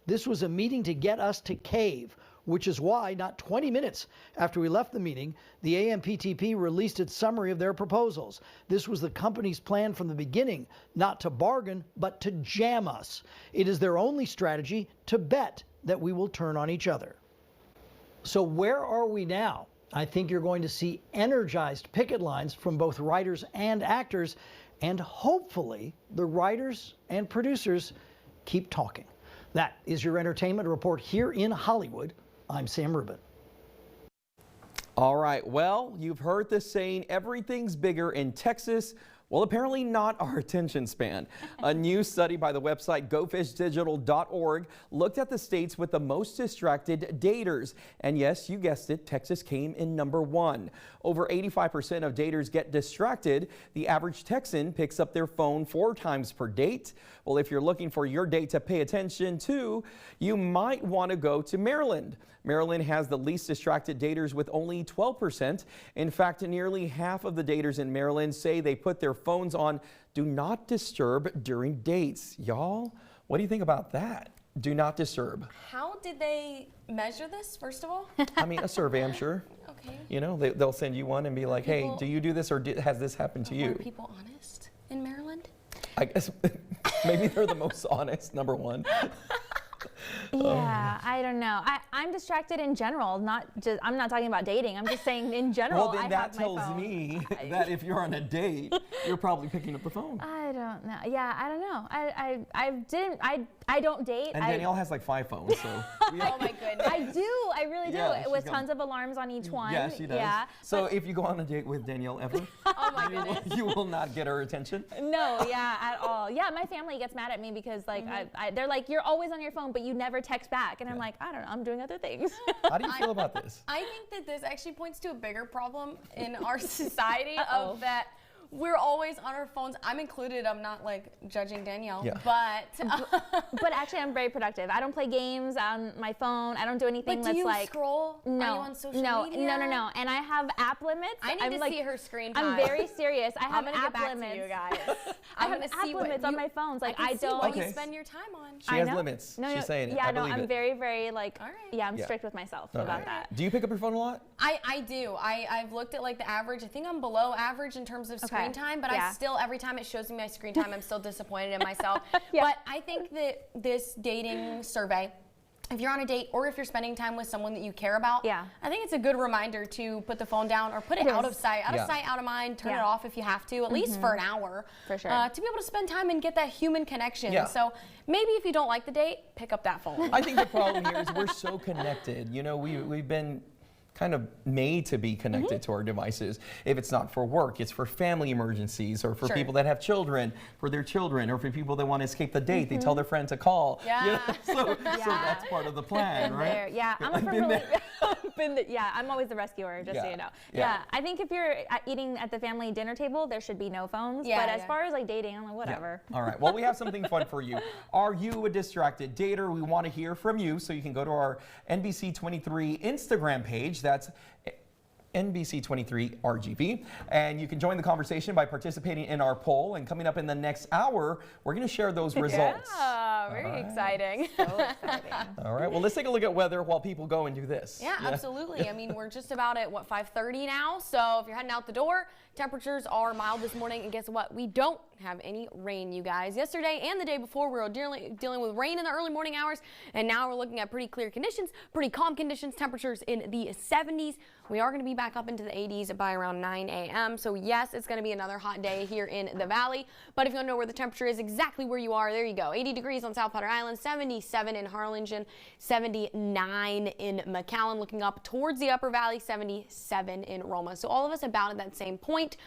This was a meeting to get us to cave, which is why not 20 minutes after we left the meeting, the AMPTP released its summary of their proposals. This was the company's plan from the beginning, not to bargain, but to jam us. It is their only strategy to bet that we will turn on each other. So where are we now? I think you're going to see energized picket lines from both writers and actors, and hopefully the writers and producers keep talking. That is your entertainment report here in Hollywood. I'm Sam Rubin. All right, well, you've heard the saying, everything's bigger in Texas. Well, apparently not our attention span. A new study by the website gofishdigital.org looked at the states with the most distracted daters. And yes, you guessed it, Texas came in #1. Over 85% of daters get distracted. The average Texan picks up their phone 4 times per date. Well, if you're looking for your date to pay attention to, you might want to go to Maryland. Maryland has the least distracted daters with only 12%. In fact, nearly half of the daters in Maryland say they put their phones on do not disturb during dates. Y'all, what do you think about that? Do not disturb. How did they measure this, first of all? I mean, a survey, I'm sure. Okay. You know, they'll send you one and be like, hey, do you do this or has this happened to you? Are people honest in Maryland? I guess maybe they're the most honest, #1. Yeah, I don't know. I'm distracted in general, not just, I'm not talking about dating. I'm just saying in general. Well, then that tells me that if you're on a date, you're probably picking up the phone. I don't know. Yeah, I don't know. I don't date. And Danielle has like 5 phones, so. Oh my goodness. I do. I really do. Yeah, with tons of alarms on each one. Yeah, she does. Yeah. So if you go on a date with Danielle ever, Oh my goodness. you will not get her attention. No, yeah, at all. Yeah, my family gets mad at me because like they're like, you're always on your phone, but you never text back. And I'm like, I don't know, I'm doing other things. How do you feel about this? I think that this actually points to a bigger problem in our society of that we're always on our phones. I'm included. I'm not like judging Danielle, but actually I'm very productive. I don't play games on my phone. I don't do anything but do that's you like scroll? No, Are you on social media? No. And I have app limits. I need to see her screen time. I'm very serious. I have I'm gonna app get back limits. to you guys. I have app limits on my phones. Like I don't. What you spend your time on. She has limits. No, She's saying it. Yeah, I no, believe I'm it. very like. All right. Yeah, I'm strict with myself about that. Do you pick up your phone a lot? I do. I've looked at like the average. I think I'm below average in terms of screen time, but I still, every time it shows me my screen time, I'm still disappointed in myself. But I think that this dating survey, if you're on a date or if you're spending time with someone that you care about, I think it's a good reminder to put the phone down or put it out of sight, out of mind, turn it off if you have to, at least for an hour. For sure. To be able to spend time and get that human connection. So maybe if you don't like the date, pick up that phone. I think the problem here is we're so connected. You know, we've been kind of made to be connected to our devices. If it's not for work, it's for family emergencies or for people that have children, for their children, or for people that want to escape the date. They tell their friend to call. You know? So that's part of the plan, right? Yeah, I'm always the rescuer, just so you know. I think if you're eating at the family dinner table, there should be no phones. But as far as like dating, I'm like, whatever. All right, well, we have something fun for you. Are you a distracted dater? We want to hear from you, so you can go to our NBC23 Instagram page. That's NBC23 RGB, and you can join the conversation by participating in our poll. And coming up in the next hour, we're going to share those results. Yeah, very exciting. So exciting. All right, well, let's take a look at weather while people go and do this. Yeah, absolutely. I mean, we're just about at, what, 5:30 now? So if you're heading out the door, temperatures are mild this morning, and guess what? We don't have any rain, you guys. Yesterday and the day before, we were dealing with rain in the early morning hours, and now we're looking at pretty clear conditions, pretty calm conditions, temperatures in the 70s. We are going to be back up into the 80s by around 9 a.m. So yes, it's going to be another hot day here in the valley, but if you want to know where the temperature is, exactly where you are, there you go. 80 degrees on South Potter Island, 77 in Harlingen, 79 in McAllen, looking up towards the upper valley, 77 in Roma. So all of us about at that same point.